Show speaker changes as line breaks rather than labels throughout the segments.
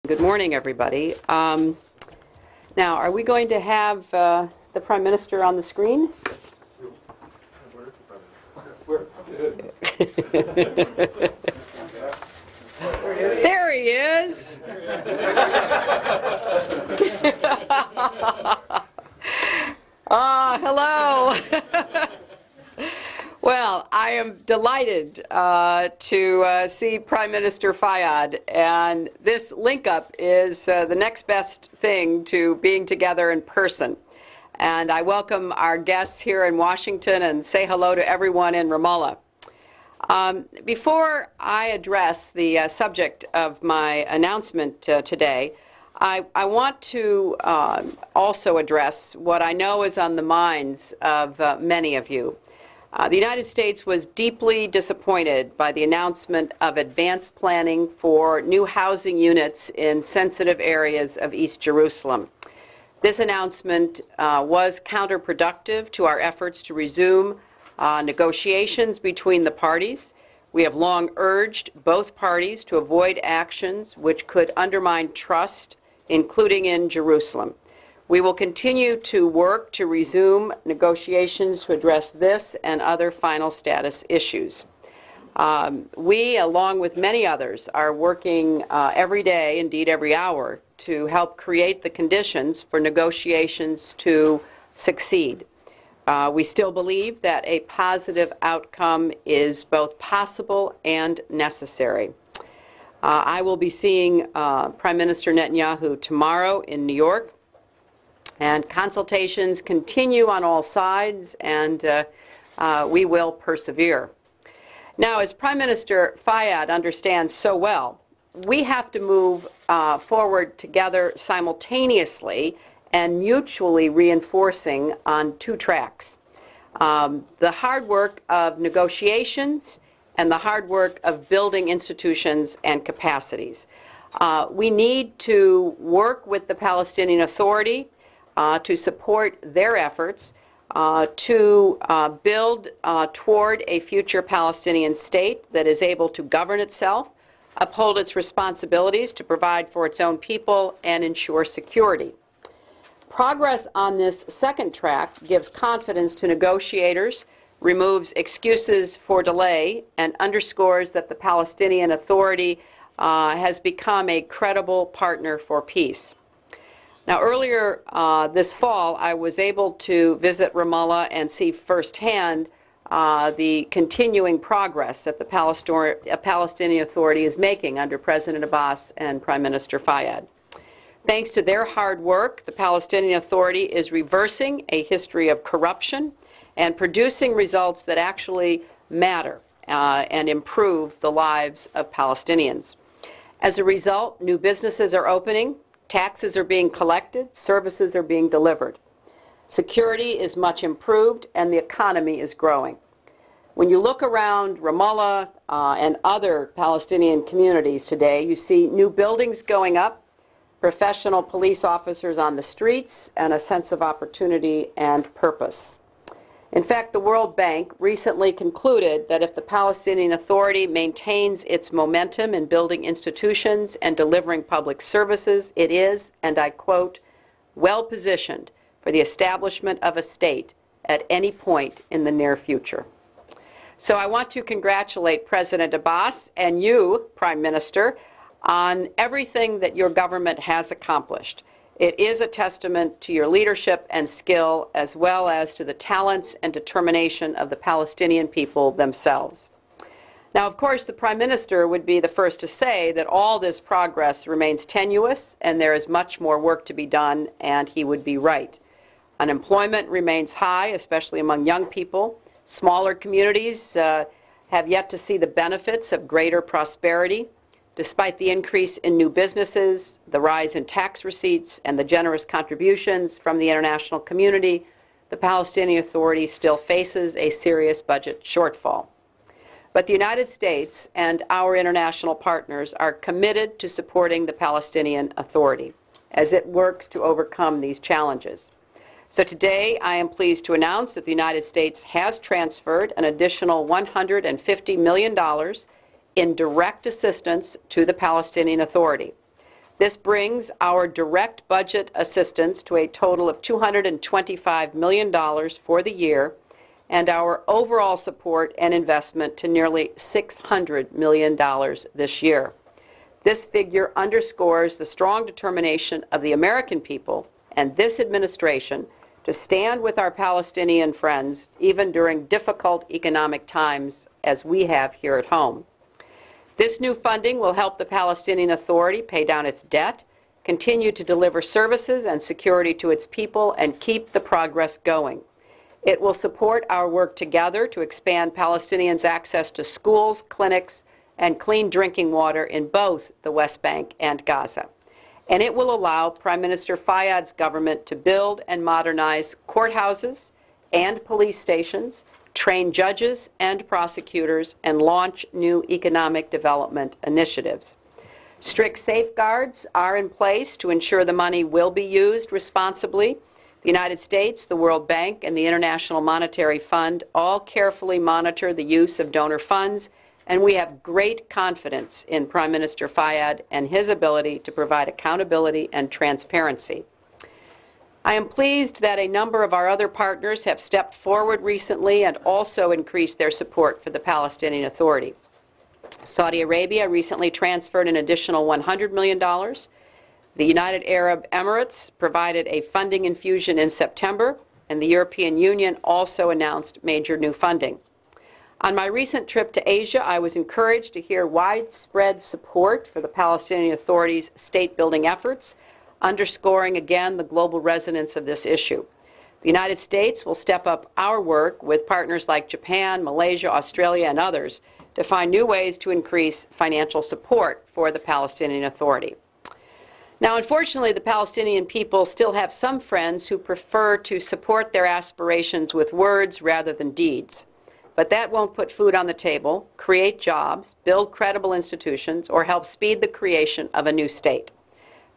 Good morning, everybody. Now, are we going to have the Prime Minister on the screen? There he is. Hello. Well, I am delighted to see Prime Minister Fayyad, and this link-up is the next best thing to being together in person. And I welcome our guests here in Washington and say hello to everyone in Ramallah. Before I address the subject of my announcement today, I want to also address what I know is on the minds of many of you. The United States was deeply disappointed by the announcement of advanced planning for new housing units in sensitive areas of East Jerusalem. This announcement was counterproductive to our efforts to resume negotiations between the parties. We have long urged both parties to avoid actions which could undermine trust, including in Jerusalem. We will continue to work to resume negotiations to address this and other final status issues. We, along with many others, are working every day, indeed every hour, to help create the conditions for negotiations to succeed. We still believe that a positive outcome is both possible and necessary. I will be seeing Prime Minister Netanyahu tomorrow in New York. And consultations continue on all sides, and we will persevere. Now, as Prime Minister Fayyad understands so well, we have to move forward together simultaneously and mutually reinforcing on two tracks. The hard work of negotiations and the hard work of building institutions and capacities. We need to work with the Palestinian Authority to support their efforts to build toward a future Palestinian state that is able to govern itself, uphold its responsibilities to provide for its own people, and ensure security. Progress on this second track gives confidence to negotiators, removes excuses for delay, and underscores that the Palestinian Authority has become a credible partner for peace. Now, earlier this fall, I was able to visit Ramallah and see firsthand the continuing progress that the Palestinian Authority is making under President Abbas and Prime Minister Fayyad. Thanks to their hard work, the Palestinian Authority is reversing a history of corruption and producing results that actually matter and improve the lives of Palestinians. As a result, new businesses are opening, taxes are being collected, services are being delivered. Security is much improved, and the economy is growing. When you look around Ramallah and other Palestinian communities today, you see new buildings going up, professional police officers on the streets, and a sense of opportunity and purpose. In fact, the World Bank recently concluded that if the Palestinian Authority maintains its momentum in building institutions and delivering public services, it is, and I quote, well positioned for the establishment of a state at any point in the near future. So I want to congratulate President Abbas and you, Prime Minister, on everything that your government has accomplished. It is a testament to your leadership and skill, as well as to the talents and determination of the Palestinian people themselves. Now, of course, the Prime Minister would be the first to say that all this progress remains tenuous and there is much more work to be done, and he would be right. Unemployment remains high, especially among young people. Smaller communities have yet to see the benefits of greater prosperity. Despite the increase in new businesses, the rise in tax receipts, and the generous contributions from the international community, the Palestinian Authority still faces a serious budget shortfall. But the United States and our international partners are committed to supporting the Palestinian Authority as it works to overcome these challenges. So today, I am pleased to announce that the United States has transferred an additional $150 million in direct assistance to the Palestinian Authority. This brings our direct budget assistance to a total of $225 million for the year, and our overall support and investment to nearly $600 million this year. This figure underscores the strong determination of the American people and this administration to stand with our Palestinian friends, even during difficult economic times as we have here at home. This new funding will help the Palestinian Authority pay down its debt, continue to deliver services and security to its people, and keep the progress going. It will support our work together to expand Palestinians' access to schools, clinics, and clean drinking water in both the West Bank and Gaza. And it will allow Prime Minister Fayyad's government to build and modernize courthouses and police stations, train judges and prosecutors, and launch new economic development initiatives. Strict safeguards are in place to ensure the money will be used responsibly. The United States, the World Bank, and the International Monetary Fund all carefully monitor the use of donor funds, and we have great confidence in Prime Minister Fayyad and his ability to provide accountability and transparency. I am pleased that a number of our other partners have stepped forward recently and also increased their support for the Palestinian Authority. Saudi Arabia recently transferred an additional $100 million. The United Arab Emirates provided a funding infusion in September, and the European Union also announced major new funding. On my recent trip to Asia, I was encouraged to hear widespread support for the Palestinian Authority's state-building efforts, underscoring again the global resonance of this issue. The United States will step up our work with partners like Japan, Malaysia, Australia, and others to find new ways to increase financial support for the Palestinian Authority. Now, unfortunately, the Palestinian people still have some friends who prefer to support their aspirations with words rather than deeds. But that won't put food on the table, create jobs, build credible institutions, or help speed the creation of a new state.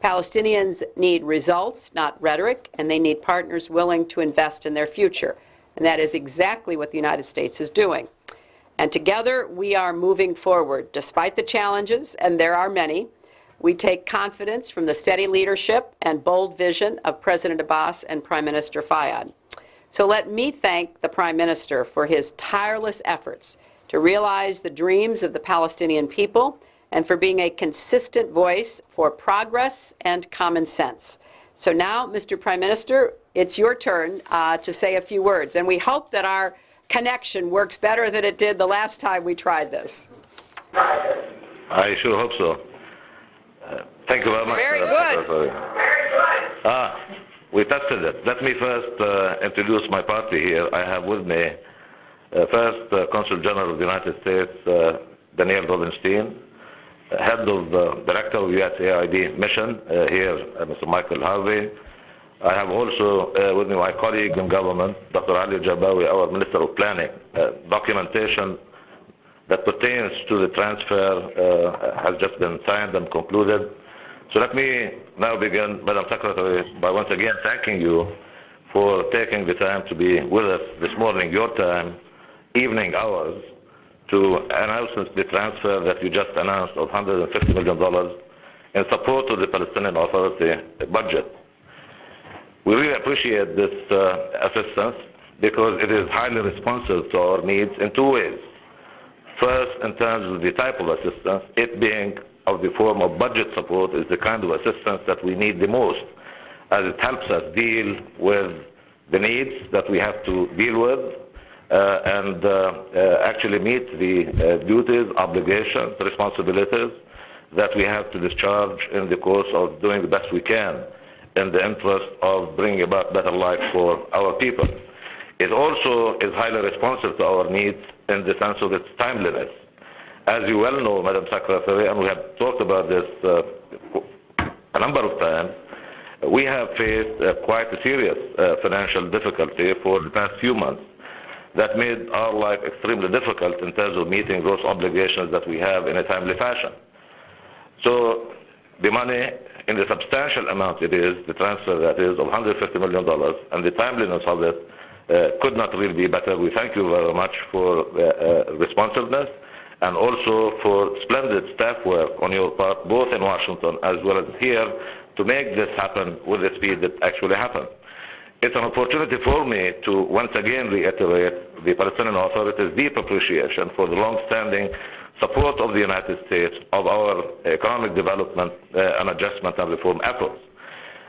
Palestinians need results, not rhetoric, and they need partners willing to invest in their future. And that is exactly what the United States is doing. And together, we are moving forward. Despite the challenges, and there are many, we take confidence from the steady leadership and bold vision of President Abbas and Prime Minister Fayyad. So let me thank the Prime Minister for his tireless efforts to realize the dreams of the Palestinian people and for being a consistent voice for progress and common sense. So now, Mr. Prime Minister, it's your turn to say a few words. And we hope that our connection works better than it did the last time we tried this.
I sure hope so. Thank you very much.
Very good.
We tested it. Let me first introduce my party here. I have with me first Consul General of the United States, Daniel Rodenstein, Head of Director of USAID Mission here, Mr. Michael Harvey. I have also with me my colleague in government, Dr. Ali Jabawi, our Minister of Planning. Documentation that pertains to the transfer has just been signed and concluded. So let me now begin, Madam Secretary, by once again thanking you for taking the time to be with us this morning, your time, evening hours, to announce the transfer that you just announced of $150 million in support of the Palestinian Authority budget. We really appreciate this assistance because it is highly responsive to our needs in two ways. First, in terms of the type of assistance, it being of the form of budget support is the kind of assistance that we need the most, as it helps us deal with the needs that we have to deal with and actually meet the duties, obligations, responsibilities that we have to discharge in the course of doing the best we can in the interest of bringing about better life for our people. It also is highly responsive to our needs in the sense of its timeliness. As you well know, Madam Secretary, and we have talked about this a number of times, we have faced quite a serious financial difficulty for the past few months that made our life extremely difficult in terms of meeting those obligations that we have in a timely fashion. So the money, in the substantial amount it is, the transfer that is of $150 million, and the timeliness of it could not really be better. We thank you very much for responsiveness, and also for splendid staff work on your part, both in Washington as well as here, to make this happen with the speed that actually happened. It's an opportunity for me to once again reiterate the Palestinian Authority's deep appreciation for the long-standing support of the United States of our economic development and adjustment and reform efforts.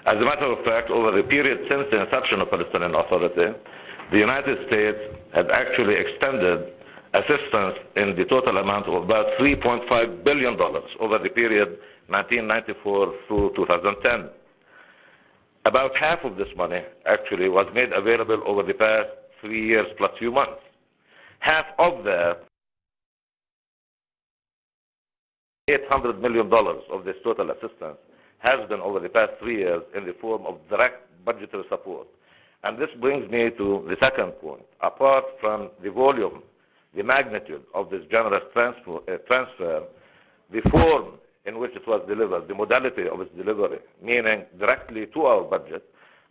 As a matter of fact, over the period since the inception of Palestinian Authority, the United States had actually extended assistance in the total amount of about $3.5 billion over the period 1994 through 2010. About half of this money actually was made available over the past 3 years plus few months. Half of that, $800 million of this total assistance, has been over the past 3 years in the form of direct budgetary support. And this brings me to the second point. Apart from the volume, the magnitude of this generous transfer, the form in which it was delivered, the modality of its delivery, meaning directly to our budget,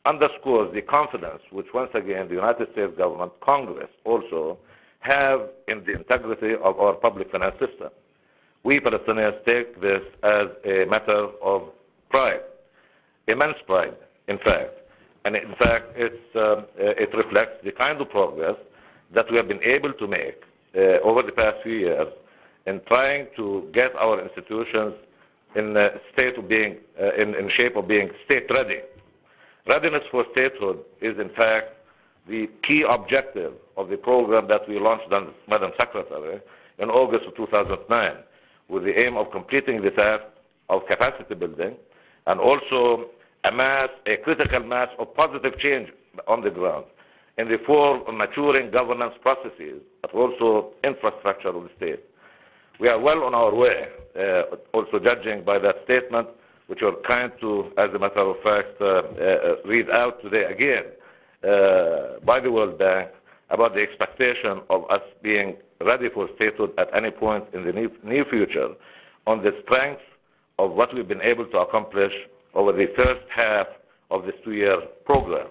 underscores the confidence which once again the United States government, Congress also, have in the integrity of our public finance system. We Palestinians take this as a matter of pride, immense pride, in fact. And in fact, it reflects the kind of progress that we have been able to make over the past few years in trying to get our institutions in a state of being, in shape of being state-ready. Readiness for statehood is, in fact, the key objective of the program that we launched, Madam Secretary, in August of 2009, with the aim of completing the task of capacity building and also a critical mass of positive change on the ground in the form of maturing governance processes, but also infrastructure of the state. We are well on our way, also judging by that statement, which you're kind to, as a matter of fact, read out today again by the World Bank about the expectation of us being ready for statehood at any point in the near future on the strength of what we've been able to accomplish over the first half of this 2-year program.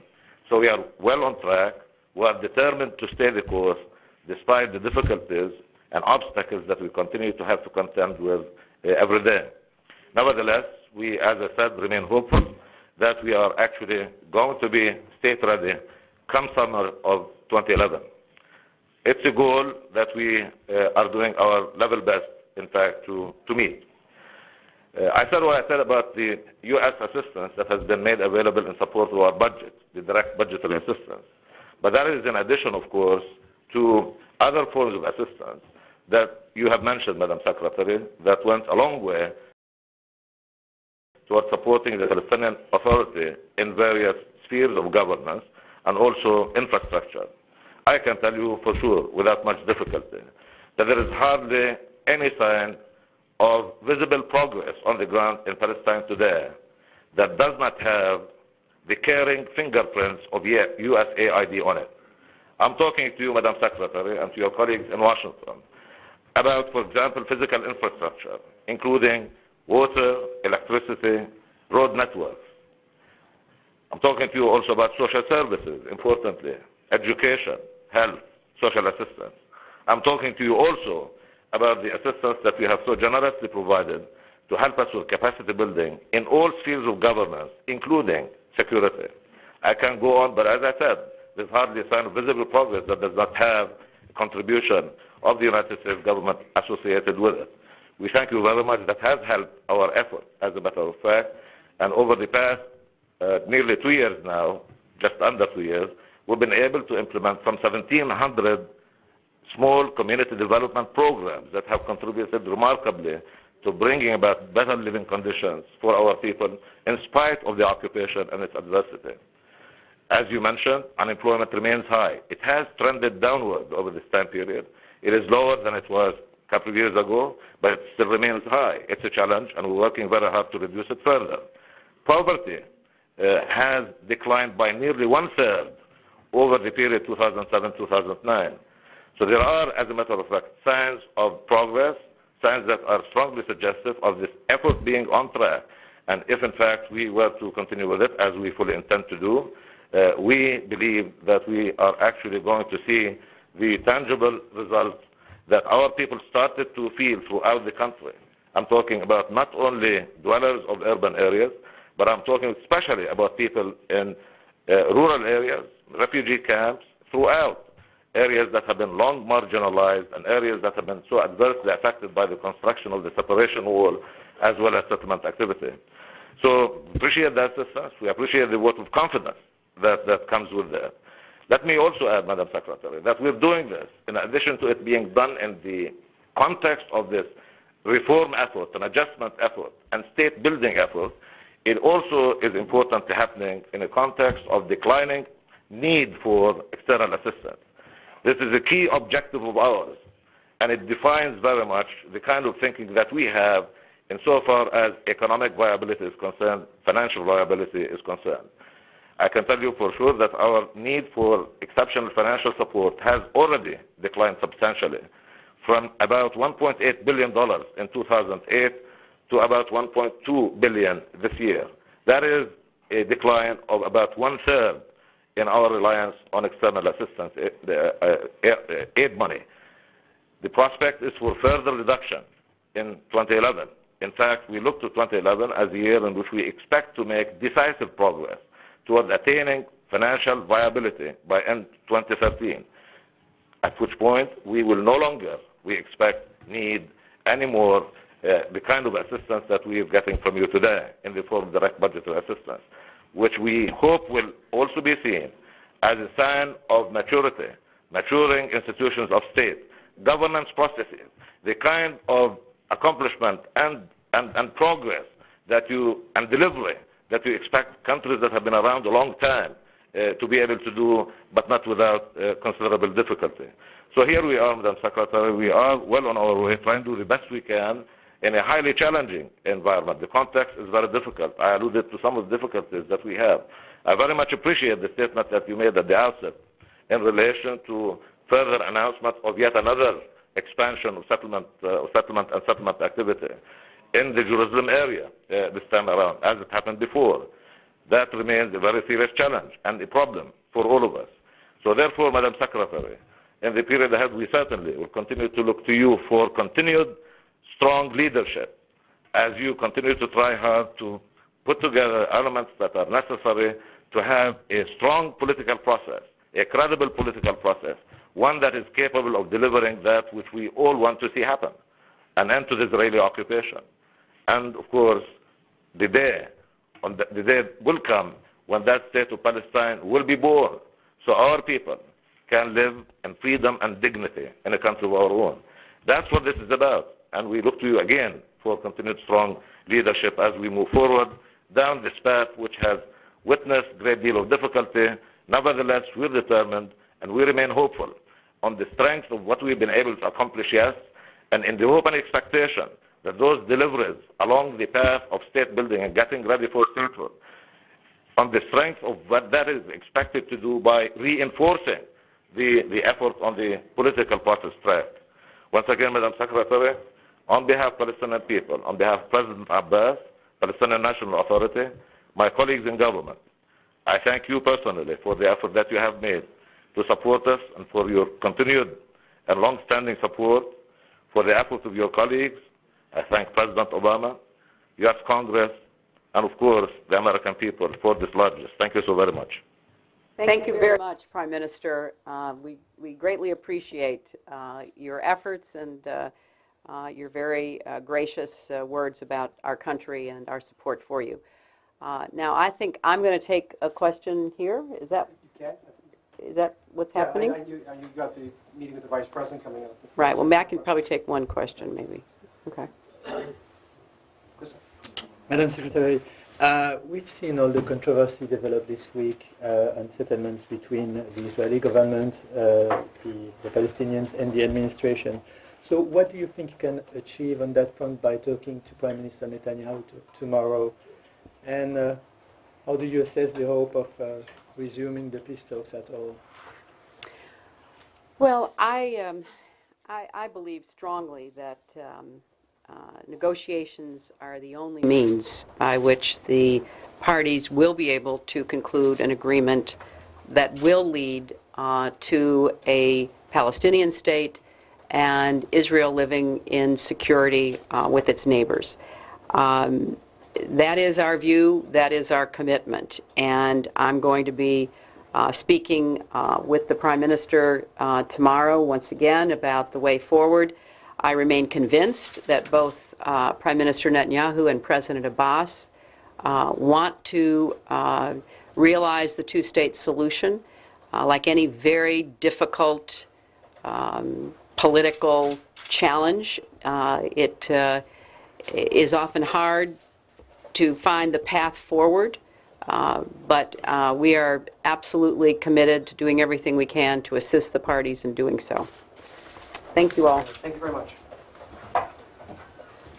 So we are well on track. We are determined to stay the course despite the difficulties and obstacles that we continue to have to contend with every day. Nevertheless, we, as I said, remain hopeful that we are actually going to be state-ready come summer of 2011. It's a goal that we are doing our level best, in fact, to meet. I said what I said about the U.S. assistance that has been made available in support of our budget, the direct budgetary assistance. But that is in addition, of course, to other forms of assistance that you have mentioned, Madam Secretary, that went a long way towards supporting the Palestinian Authority in various spheres of governance and also infrastructure. I can tell you for sure, without much difficulty, that there is hardly any sign of visible progress on the ground in Palestine today that does not have the caring fingerprints of USAID on it. I'm talking to you, Madam Secretary, and to your colleagues in Washington about, for example, physical infrastructure, including water, electricity, road networks. I'm talking to you also about social services, importantly, education, health, social assistance. I'm talking to you also about the assistance that we have so generously provided to help us with capacity building in all spheres of governance, including security. I can go on, but as I said, there's hardly a sign of visible progress that does not have a contribution of the United States government associated with it. We thank you very much. That has helped our effort, as a matter of fact. And over the past nearly 2 years now, just under 2 years, we've been able to implement some 1,700 small community development programs that have contributed remarkably to bringing about better living conditions for our people in spite of the occupation and its adversity. As you mentioned, unemployment remains high. It has trended downward over this time period. It is lower than it was a couple of years ago, but it still remains high. It's a challenge, and we're working very hard to reduce it further. Poverty has declined by nearly 1/3 over the period 2007-2009. So there are, as a matter of fact, signs of progress, signs that are strongly suggestive of this effort being on track. And if, in fact, we were to continue with it, as we fully intend to do, we believe that we are actually going to see the tangible results that our people started to feel throughout the country. I'm talking about not only dwellers of urban areas, but I'm talking especially about people in rural areas, refugee camps, throughout areas that have been long marginalized and areas that have been so adversely affected by the construction of the separation wall as well as settlement activity. So we appreciate that assistance. We appreciate the vote of confidence that comes with that. Let me also add, Madam Secretary, that we're doing this in addition to it being done in the context of this reform effort, an adjustment effort, and state building effort. It also is importantly happening in a context of declining need for external assistance. This is a key objective of ours, and it defines very much the kind of thinking that we have insofar as economic viability is concerned, financial viability is concerned. I can tell you for sure that our need for exceptional financial support has already declined substantially from about $1.8 billion in 2008 to about $1.2 billion this year. That is a decline of about one-third in our reliance on external assistance, aid money. The prospect is for further reduction in 2011. In fact, we look to 2011 as a year in which we expect to make decisive progress toward attaining financial viability by end 2013, at which point we will no longer, we expect, need any more the kind of assistance that we are getting from you today in the form of direct budgetary assistance, which we hope will also be seen as a sign of maturity, maturing institutions of state, governance processes, the kind of accomplishment and progress that you, and delivery that you expect countries that have been around a long time to be able to do, but not without considerable difficulty. So here we are, Madam Secretary, we are well on our way, trying to do the best we can in a highly challenging environment. The context is very difficult. I alluded to some of the difficulties that we have. I very much appreciate the statement that you made at the outset in relation to further announcement of yet another expansion of settlement and settlement activity in the Jerusalem area this time around, as it happened before. That remains a very serious challenge and a problem for all of us. So therefore, Madam Secretary, in the period ahead, we certainly will continue to look to you for continued strong leadership as you continue to try hard to put together elements that are necessary to have a strong political process, a credible political process, one that is capable of delivering that which we all want to see happen, an end to the Israeli occupation. And of course, the day will come when that state of Palestine will be born, so our people can live in freedom and dignity in a country of our own. That's what this is about. And we look to you again for continued strong leadership as we move forward down this path which has witnessed a great deal of difficulty. Nevertheless, we're determined and we remain hopeful on the strength of what we've been able to accomplish, yes, and in the hope and expectation that those deliveries along the path of state building and getting ready for statehood, on the strength of what that is expected to do by reinforcing the effort on the political process track. Once again, Madam Secretary, on behalf of Palestinian people, on behalf of President Abbas, Palestinian National Authority, my colleagues in government, I thank you personally for the effort that you have made to support us and for your continued and long-standing support, for the efforts of your colleagues. I thank President Obama, U.S. Congress, and of course the American people for this largesse. Thank you so very much.
Thank you very much, Prime Minister. We greatly appreciate your efforts and your very gracious words about our country and our support for you. Now, I think I'm going to take a question here. Is that what's happening?
You got the meeting with the Vice President coming up.
Right. Well, Matt can probably take one question, maybe. Okay.
Madam Secretary, we've seen all the controversy develop this week on settlements between the Israeli government, the Palestinians, and the administration. So what do you think you can achieve on that front by talking to Prime Minister Netanyahu tomorrow? And how do you assess the hope of resuming the peace talks at all?
Well, I believe strongly that negotiations are the only means by which the parties will be able to conclude an agreement that will lead to a Palestinian state and Israel living in security with its neighbors. That is our view, that is our commitment, and I'm going to be speaking with the Prime Minister tomorrow once again about the way forward. I remain convinced that both Prime Minister Netanyahu and President Abbas want to realize the two-state solution. Like any very difficult political challenge, it is often hard to find the path forward, but we are absolutely committed to doing everything we can to assist the parties in doing so. Thank you all.
Thank you very much.